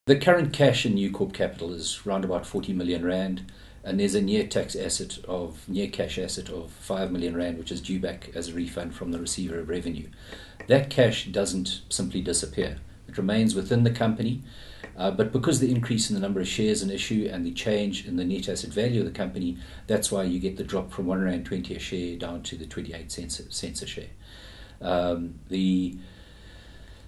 The current cash in New Corpcapital is around about 40 million rand, and there's a near cash asset of 5 million rand, which is due back as a refund from the receiver of revenue. That cash doesn't simply disappear. It remains within the company, but because the increase in the number of shares in issue and the change in the net asset value of the company, that's why you get the drop from R1.20 a share down to the 28 cents a share.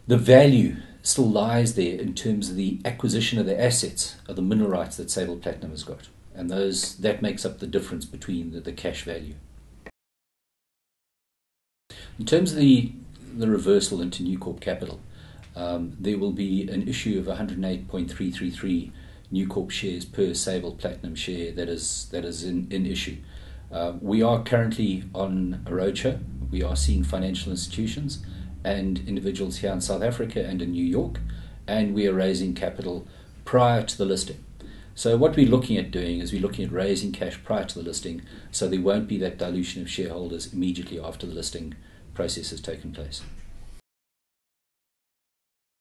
The value still lies there in terms of the acquisition of the assets of the mineral rights that Sable Platinum has got, and that makes up the difference between the cash value. In terms of the reversal into New Corpcapital, there will be an issue of 108.333 New Corp shares per Sable Platinum share that is in issue. We are currently on a roadshow. We are seeing financial institutions and individuals here in South Africa and in New York, and we are raising capital prior to the listing. So what we're looking at doing is we're looking at raising cash prior to the listing, so there won't be that dilution of shareholders immediately after the listing process has taken place.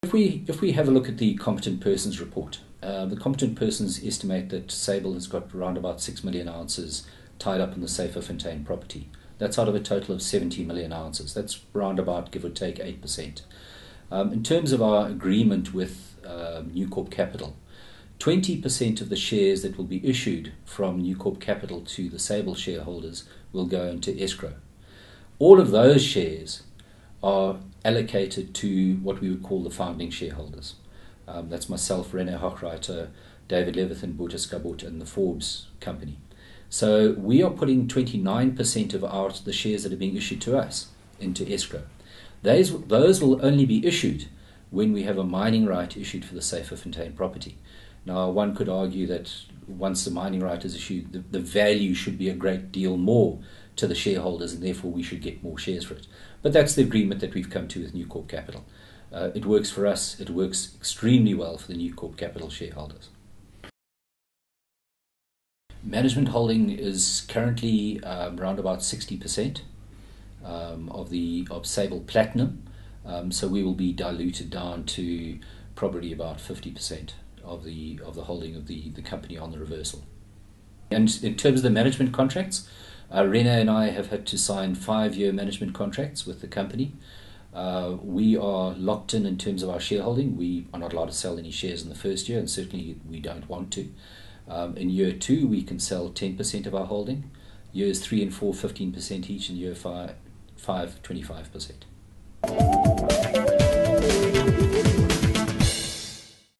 If we have a look at the competent persons report, the competent persons estimate that Sable has got around about 6 million ounces tied up in the Syferfontein property. That's out of a total of 70 million ounces. That's round about, give or take, 8%. In terms of our agreement with New Corpcapital, 20% of the shares that will be issued from New Corpcapital to the Sable shareholders will go into escrow. All of those shares are allocated to what we would call the founding shareholders. That's myself, Rene Hochreiter, David Levithan, Boetus Kabot, and the Forbes company. So we are putting 29% of the shares that are being issued to us into escrow. Those will only be issued when we have a mining right issued for the Syferfontein property. Now, one could argue that once the mining right is issued, the value should be a great deal more to the shareholders, and therefore we should get more shares for it. But that's the agreement that we've come to with New Corpcapital. It works for us. It works extremely well for the New Corpcapital shareholders. Management holding is currently around about 60% of Sable Platinum, so we will be diluted down to probably about 50% of the holding of the company on the reversal. And in terms of the management contracts, Rene and I have had to sign 5-year management contracts with the company. We are locked in terms of our shareholding. We are not allowed to sell any shares in the first year, and certainly we don't want to. In year 2, we can sell 10% of our holding. Years 3 and 4, 15% each, and year 5, 25%.